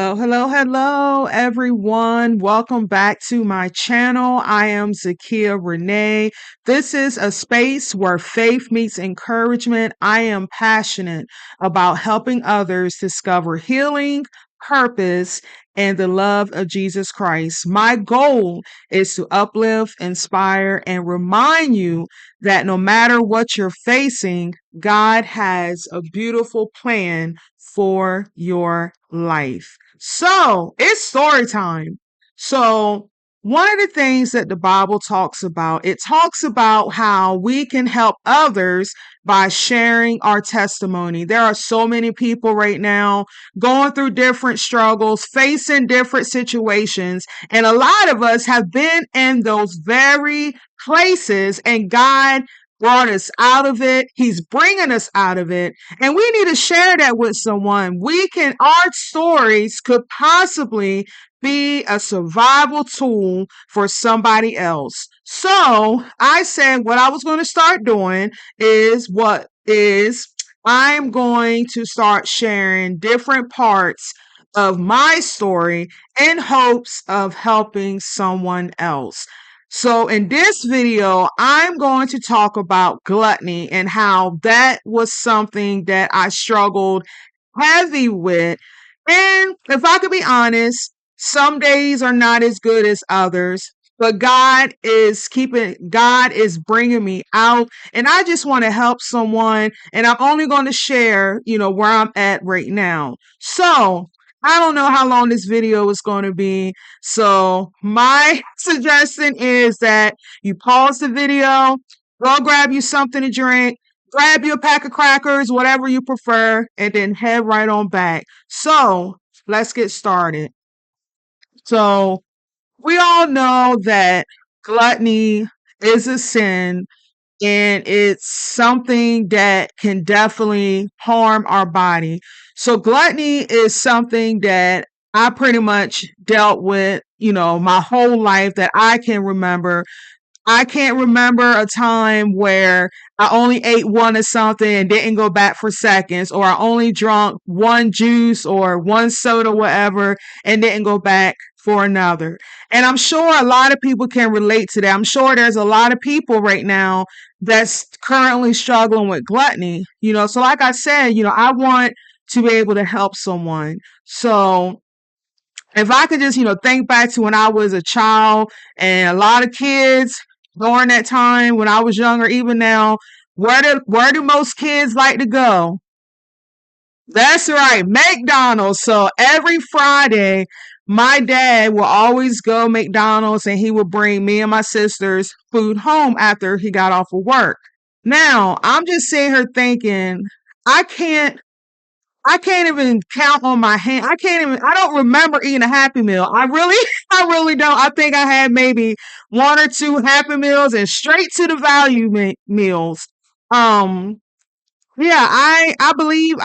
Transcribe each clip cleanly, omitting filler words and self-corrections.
Hello, everyone. Welcome back to my channel. I am Zakia Renee. This is a space where faith meets encouragement. I am passionate about helping others discover healing, purpose, and the love of Jesus Christ. My goal is to uplift, inspire, and remind you that no matter what you're facing, God has a beautiful plan for your life. So it's story time. So one of the things that the Bible talks about, it talks about how we can help others by sharing our testimony. There are so many people right now going through different struggles, facing different situations, and a lot of us have been in those very places, and God brought us out of it. He's bringing us out of it. And we need to share that with someone. Our stories could possibly be a survival tool for somebody else. So I said what I was going to start doing I'm going to start sharing different parts of my story in hopes of helping someone else. So in this video, I'm going to talk about gluttony and how that was something that I struggled heavy with. And if I could be honest, some days are not as good as others, but God is bringing me out, and I just want to help someone, and I'm only going to share, where I'm at right now. So I don't know how long this video is going to be. So my suggestion is that you pause the video, go grab you something to drink, grab you a pack of crackers, whatever you prefer, and then head right on back. So let's get started. So we all know that gluttony is a sin, and it's something that can definitely harm our body. So gluttony is something that I pretty much dealt with, my whole life that I can remember. I can't remember a time where I only ate one of something and didn't go back for seconds, or I only drank one juice or one soda, whatever, and didn't go back for another. And I'm sure a lot of people can relate to that. I'm sure there's a lot of people right now that's currently struggling with gluttony, So like I said, I want to be able to help someone. So if I could just, think back to when I was a child, and a lot of kids during that time when I was younger, even now, where do most kids like to go? That's right, McDonald's. So every Friday, my dad will always go McDonald's, and he would bring me and my sisters food home after he got off of work. Now, I'm just sitting here thinking, I can't even count on my hand. I don't remember eating a Happy Meal. I really don't. I think I had maybe one or two Happy Meals and straight to the value meals. Yeah, I believe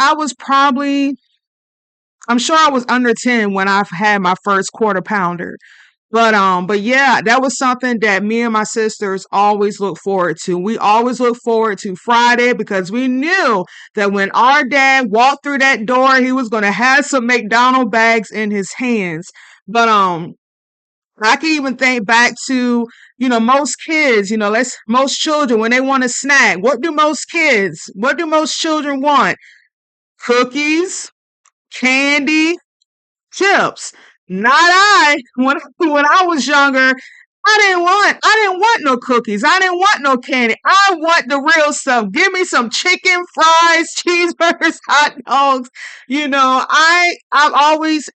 I'm sure I was under 10 when I had my first quarter pounder. But yeah, that was something that me and my sisters always look forward to. We always look forward to Friday because we knew that when our dad walked through that door, he was going to have some McDonald's bags in his hands. But I can even think back to, most kids, most children, when they want a snack, what do most children want? Cookies, candy, chips. Not I. When I was younger, I didn't want no cookies. I didn't want no candy. I want the real stuff. Give me some chicken, fries, cheeseburgers, hot dogs. I've always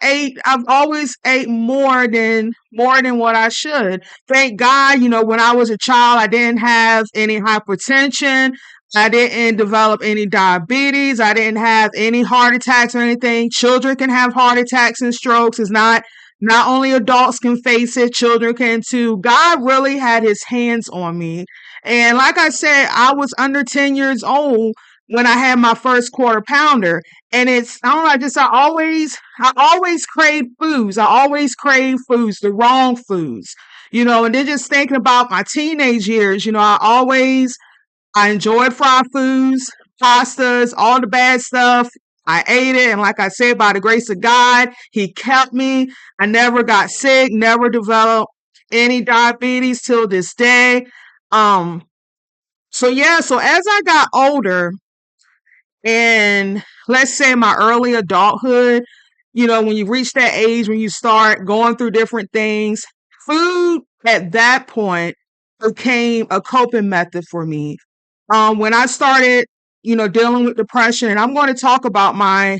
ate more than what I should. Thank God, when I was a child, I didn't have any hypertension. I didn't develop any diabetes. I didn't have any heart attacks or anything. Children can have heart attacks and strokes. It's not only adults can face it, children can too. God really had his hands on me. And like I said, I was under 10 years old when I had my first quarter pounder. And I don't know, I always crave foods. I always crave foods, the wrong foods, and then just thinking about my teenage years, I enjoyed fried foods, pastas, all the bad stuff. I ate it. And like I said, by the grace of God, he kept me. I never got sick, never developed any diabetes till this day. Um, so yeah, so as I got older, and let's say my early adulthood, when you reach that age when you start going through different things, food at that point became a coping method for me. When I started, dealing with depression, and I'm going to talk about my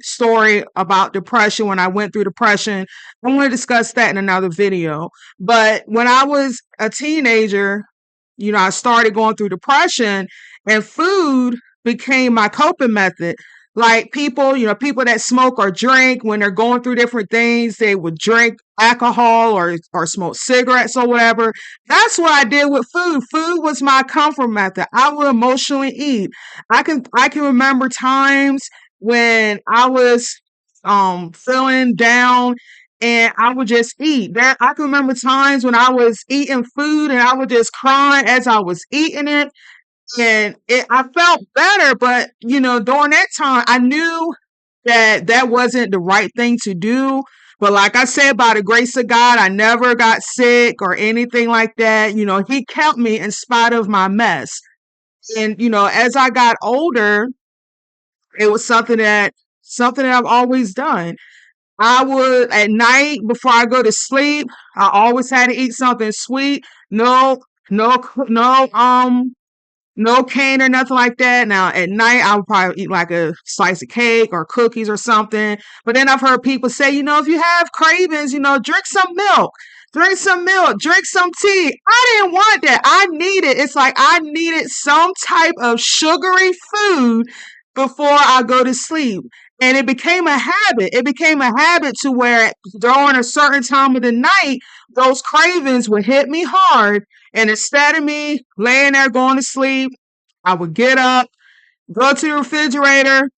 story about depression when I went through depression. I'm going to discuss that in another video. But when I was a teenager, I started going through depression, and food became my coping method. Like people that smoke or drink when they're going through different things, they would drink alcohol or smoke cigarettes or whatever. That's what I did with food. Food was my comfort method. I would emotionally eat. I can remember times when I was feeling down and I would just eat. That I can remember times when I was eating food and I would just cry as I was eating it. And I felt better, but during that time, I knew that that wasn't the right thing to do. But like I said, by the grace of God, I never got sick or anything like that. He kept me in spite of my mess. And as I got older, it was something that I've always done. I would at night before I go to sleep, I always had to eat something sweet. No, no, no cane or nothing like that. Now at night, I would probably eat like a slice of cake or cookies or something. But then I've heard people say, if you have cravings, drink some milk. Drink some milk, drink some tea. I didn't want that. It's like I needed some type of sugary food before I go to sleep. And it became a habit. It became a habit to where during a certain time of the night, those cravings would hit me hard. And instead of me laying there going to sleep, I would get up, go to the refrigerator,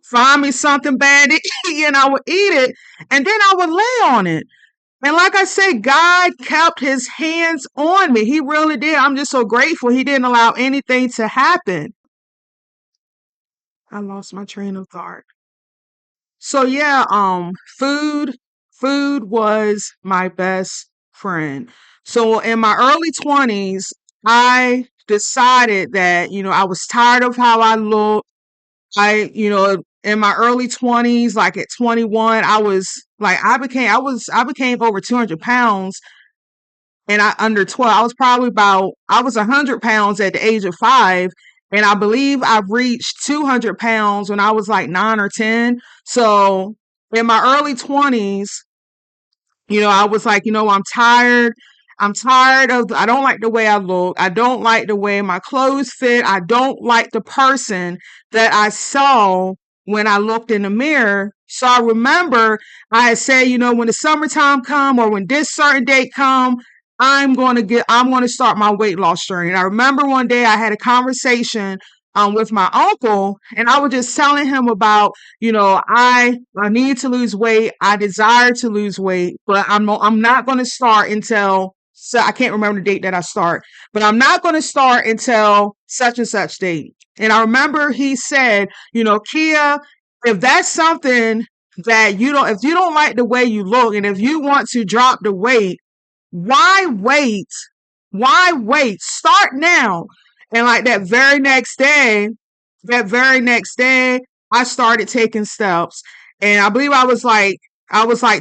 find me something bad to eat, and I would eat it. And then I would lay on it. And like I said, God kept his hands on me. He really did. I'm just so grateful he didn't allow anything to happen. I lost my train of thought. So yeah, food was my best friend. So in my early 20s, I decided that, I was tired of how I looked. In my early 20s, like at 21, I became over 200 pounds and under 12. I was 100 pounds at the age of 5. And I believe I reached 200 pounds when I was like 9 or 10. So in my early 20s, I was like, I'm tired. I don't like the way I look. I don't like the way my clothes fit. I don't like the person that I saw when I looked in the mirror. So I remember I had said, when the summertime come or when this certain date come, I'm going to start my weight loss journey. And I remember one day I had a conversation with my uncle, and I was just telling him about, I need to lose weight. I desire to lose weight, but I'm not going to start until, so I can't remember the date that I start, but I'm not going to start until such and such date. And I remember he said, Kia, if that's something that if you don't like the way you look, and if you want to drop the weight, why wait? Why wait? Start now. And like that very next day, I started taking steps. And I believe I was like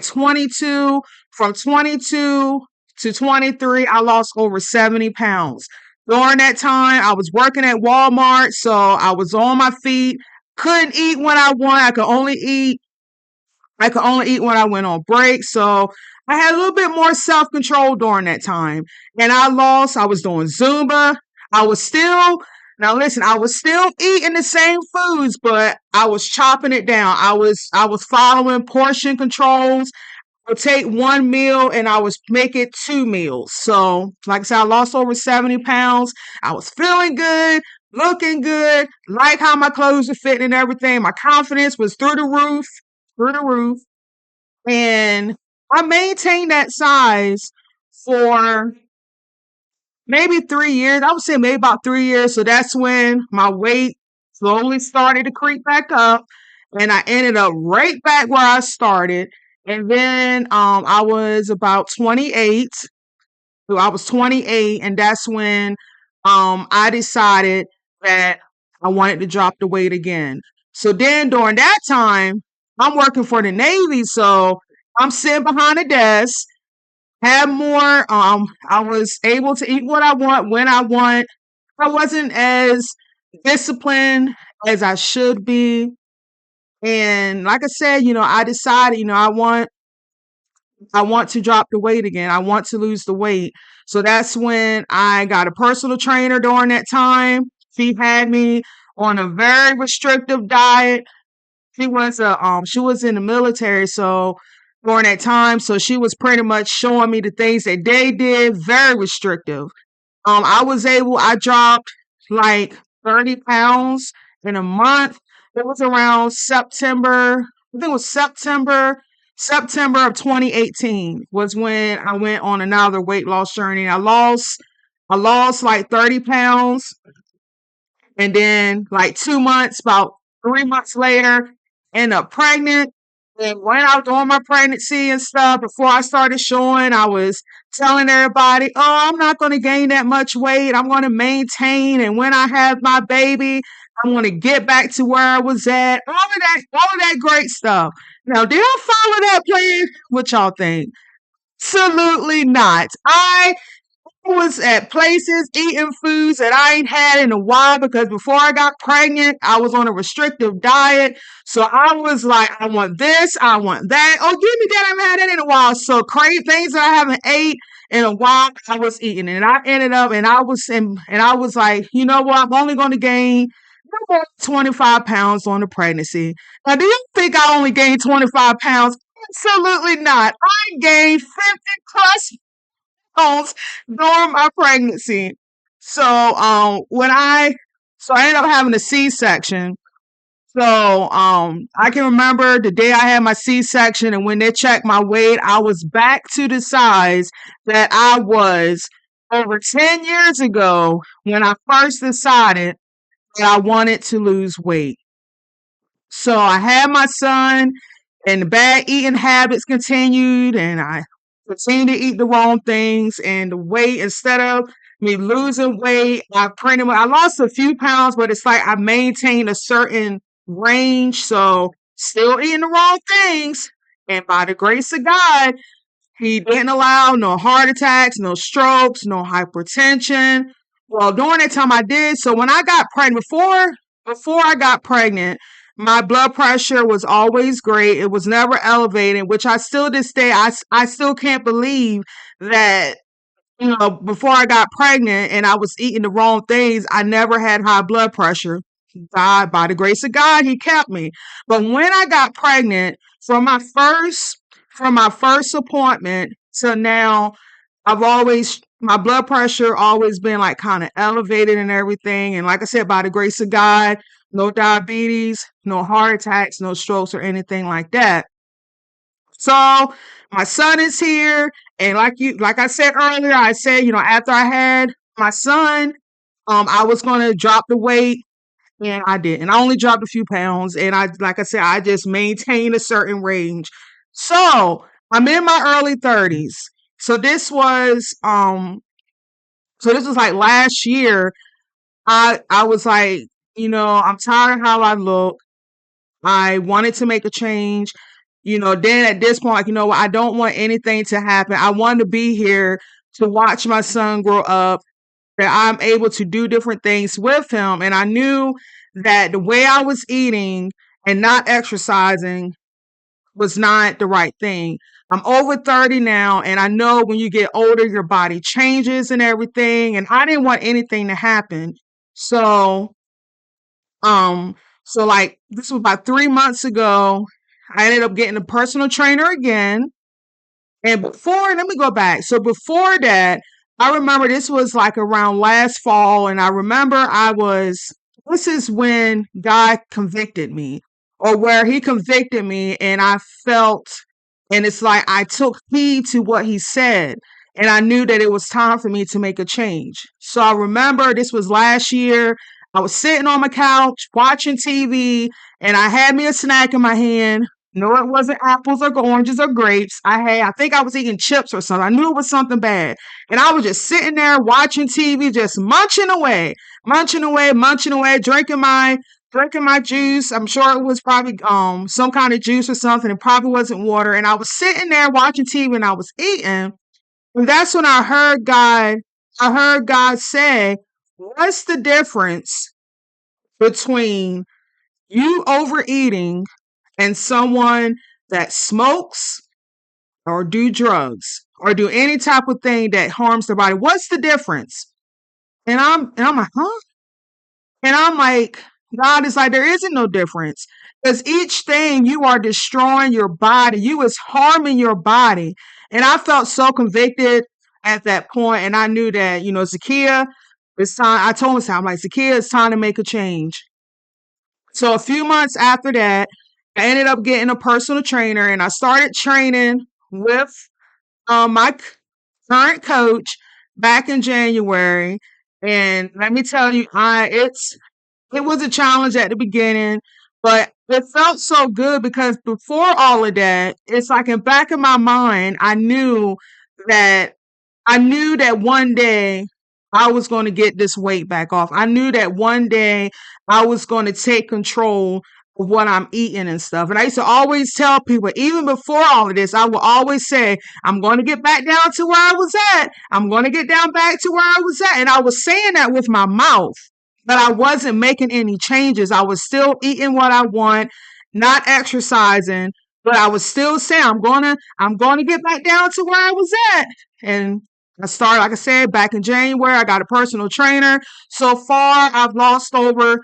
22. From 22 to 23, I lost over 70 pounds. During that time, I was working at Walmart, so I was on my feet. Couldn't eat when I want. I could only eat when I went on break. So I had a little bit more self control during that time. And I was doing Zumba. I was still, now listen, I was still eating the same foods, but I was chopping it down. I was following portion controls. I would take one meal and I was make it 2 meals. So like I said, I lost over 70 pounds. I was feeling good, looking good, like how my clothes were fitting and everything. My confidence was through the roof. And I maintained that size for maybe 3 years. I would say maybe about 3 years. So that's when my weight slowly started to creep back up, and I ended up right back where I started. And then I was about 28. So I was 28, and that's when I decided that I wanted to drop the weight again. So then during that time, I'm working for the Navy, so I'm sitting behind a desk, have more. I was able to eat what I want when I want. I wasn't as disciplined as I should be. And like I said, I decided, I want to drop the weight again. I want to lose the weight. So that's when I got a personal trainer during that time. She had me on a very restrictive diet. She was in the military, so during that time, so she was pretty much showing me the things that they did, very restrictive. I dropped like 30 pounds in a month. It was around September. I think it was September of 2018 was when I went on another weight loss journey. I lost like 30 pounds. And then like 2 months, about 3 months later, ended up pregnant. And when I was doing my pregnancy and stuff, before I started showing, I was telling everybody, oh, I'm not going to gain that much weight. I'm going to maintain. And when I have my baby, I'm going to get back to where I was at. All of that great stuff. Now, did I follow that plan? What y'all think? Absolutely not. I was at places eating foods that I ain't had in a while because before I got pregnant, I was on a restrictive diet. So I was like, I want this, I want that. Oh, give me that. I haven't had that in a while. So crave things that I haven't ate in a while, I was eating it. And I ended up and I was like, you know what? I'm only going to gain no more than 25 pounds on the pregnancy. Now, do you think I only gained 25 pounds? Absolutely not. I gained 50 plus pounds during my pregnancy. So I ended up having a C-section. So I can remember the day I had my C-section, and when they checked my weight, I was back to the size that I was over 10 years ago when I first decided that I wanted to lose weight. So I had my son, and the bad eating habits continued, and I continued to eat the wrong things. And the weight, instead of me losing weight, I lost a few pounds, but it's like I maintained a certain range. So still eating the wrong things. And by the grace of God, he didn't allow no heart attacks, no strokes, no hypertension. Well, during that time I did. So when I got pregnant, before I got pregnant, my blood pressure was always great. It was never elevated, which I still this day I still can't believe that before I got pregnant and I was eating the wrong things, I never had high blood pressure. God, by the grace of God, he kept me. But when I got pregnant, from my first appointment to now, my blood pressure always been like kind of elevated and everything. And like I said, by the grace of God, no diabetes, no heart attacks, no strokes or anything like that. So my son is here. And like I said earlier, I said, after I had my son, I was going to drop the weight. And I didn't. I only dropped a few pounds, and like I said, I just maintained a certain range. So I'm in my early 30s. So this was like last year. I was like, I'm tired of how I look. I wanted to make a change. Then at this point, like, what, I don't want anything to happen. I wanted to be here to watch my son grow up, that I'm able to do different things with him. And I knew that the way I was eating and not exercising was not the right thing. I'm over 30 now, and I know when you get older, your body changes and everything. And I didn't want anything to happen. So, like this was about 3 months ago, I ended up getting a personal trainer again. And let me go back. So before that, I remember this was like around last fall, and I remember this is when God convicted me, or where he convicted me, and I felt, and it's like I took heed to what he said, and I knew that it was time for me to make a change. So I remember this was last year. I was sitting on my couch watching TV, and I had me a snack in my hand. No, it wasn't apples or oranges or grapes. I think I was eating chips or something. I knew it was something bad. And I was just sitting there watching TV, just munching away, munching away, drinking my juice. I'm sure it was probably some kind of juice or something. It probably wasn't water. And I was sitting there watching TV and I was eating. And that's when I heard God say, what's the difference between you overeating and someone that smokes or do drugs or do any type of thing that harms their body? What's the difference? And I'm like, huh? And I'm like, God is like, there isn't no difference. Because each thing you are destroying your body, you is harming your body. And I felt so convicted at that point, and I knew that, Zakia, it's time. I told him, I'm like, Zakia, it's time to make a change. So a few months after that, I ended up getting a personal trainer, and I started training with my current coach back in January. And let me tell you, it was a challenge at the beginning, but it felt so good because before all of that, it's like in back of my mind, that I knew that one day I was going to get this weight back off. I knew that one day I was going to take control of what I'm eating and stuff. And I used to always tell people, even before all of this, I would always say, I'm going to get back down to where I was at. I'm going to get down back to where I was at. And I was saying that with my mouth, but I wasn't making any changes. I was still eating what I want, not exercising, but I was still saying, I'm going to get back down to where I was at. And I started, like I said, back in January. I got a personal trainer. So far, I've lost over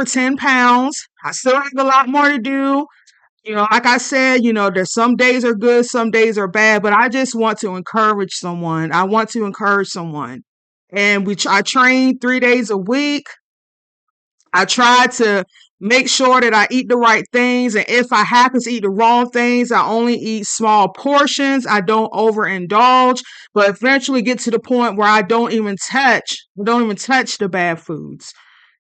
10 pounds. I still have a lot more to do. Like I said, there's some days are good, some days are bad, but I just want to encourage someone. I want to encourage someone. And I train 3 days a week. I try to make sure that I eat the right things. And if I happen to eat the wrong things, I only eat small portions. I don't overindulge, but eventually get to the point where I don't even touch the bad foods.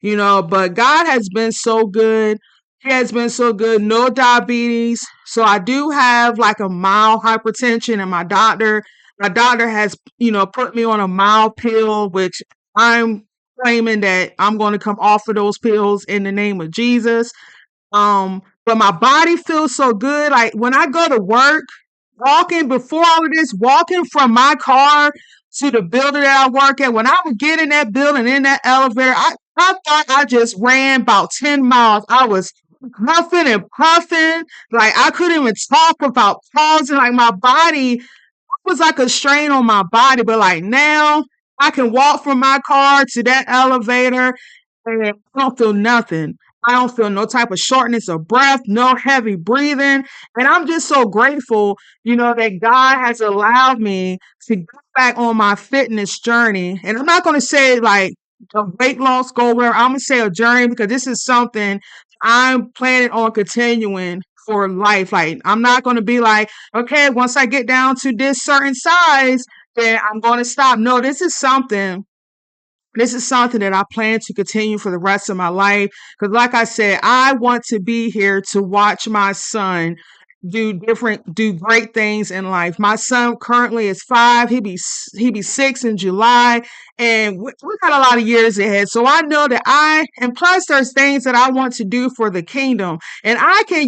But God has been so good. He has been so good. No diabetes. So I do have like a mild hypertension, and my doctor has, put me on a mild pill, which I'm claiming that I'm going to come off of those pills in the name of Jesus. But my body feels so good. Like when I go to work, before all of this, walking from my car to the building that I work at, when I would get in that building, in that elevator, I thought I just ran about 10 miles. I was huffing and puffing. Like I couldn't even talk without pausing. Like my body was like a strain on my body. But like now, I can walk from my car to that elevator and I don't feel nothing. I don't feel no type of shortness of breath, no heavy breathing. And I'm just so grateful, that God has allowed me to go back on my fitness journey. And I'm not going to say like a weight loss goal, where I'm going to say a journey, because this is something I'm planning on continuing for life. Like I'm not going to be like, okay, once I get down to this certain size, then I'm going to stop. No, this is something that I plan to continue for the rest of my life. Because like I said, I want to be here to watch my son do great things in life. My son currently is 5. He be 6 in July, and we got a lot of years ahead. So I know that and plus there's things that I want to do for the kingdom, and I can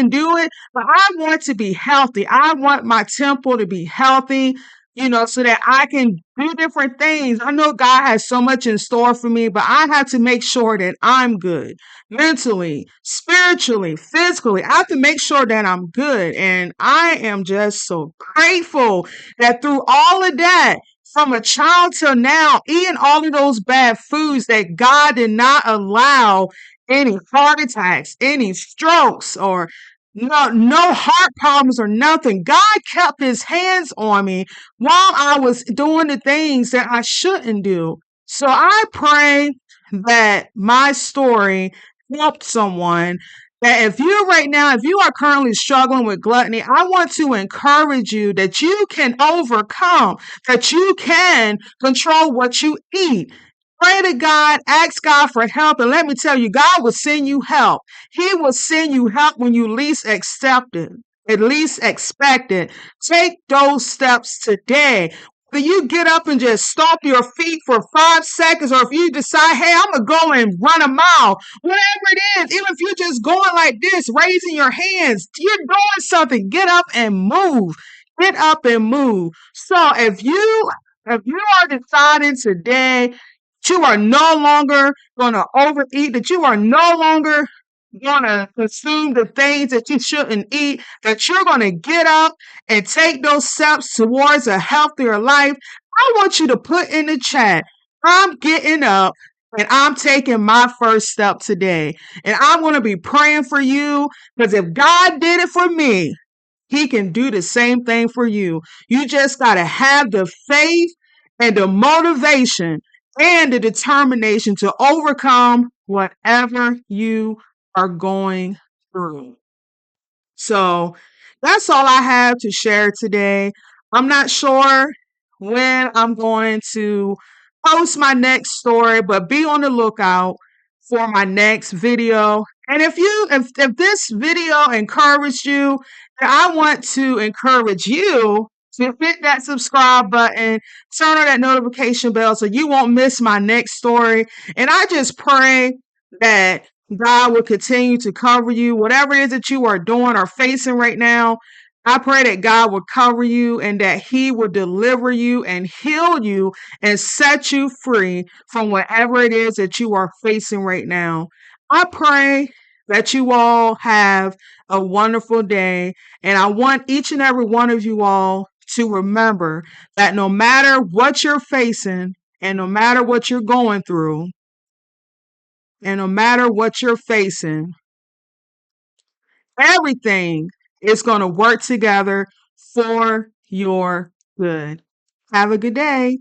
do it, but I want to be healthy. I want my temple to be healthy, so that I can do different things. I know God has so much in store for me, but I have to make sure that I'm good mentally, spiritually, physically. I have to make sure that I'm good. And I am just so grateful that through all of that, from a child till now, eating all of those bad foods, that God did not allow any heart attacks, any strokes, or no heart problems or nothing. God kept his hands on me while I was doing the things that I shouldn't do. So I pray that my story helped someone. That if you are currently struggling with gluttony, I want to encourage you that you can overcome, that you can control what you eat. Pray to God, ask God for help, and let me tell you, God will send you help. He will send you help when you least accept it, at least expect it. Take those steps today. If you get up and just stomp your feet for 5 seconds, or if you decide, hey, I'm gonna go and run a mile, whatever it is, even if you're just going like this, raising your hands, you're doing something. Get up and move. Get up and move. So if you are deciding today you are no longer going to overeat, that you are no longer going to consume the things that you shouldn't eat, that you're going to get up and take those steps towards a healthier life, I want you to put in the chat, I'm getting up and I'm taking my first step today. And I'm going to be praying for you, because if God did it for me, He can do the same thing for you. You just got to have the faith and the motivation and the determination to overcome whatever you are going through. So that's all I have to share today. I'm not sure when I'm going to post my next story, but be on the lookout for my next video. And if this video encouraged you, then I want to encourage you to hit that subscribe button, turn on that notification bell so you won't miss my next story. And I just pray that God will continue to cover you, whatever it is that you are doing or facing right now. I pray that God will cover you and that He will deliver you and heal you and set you free from whatever it is that you are facing right now. I pray that you all have a wonderful day. And I want each and every one of you all to remember that no matter what you're facing and no matter what you're going through, and no matter what you're facing, everything is going to work together for your good. Have a good day.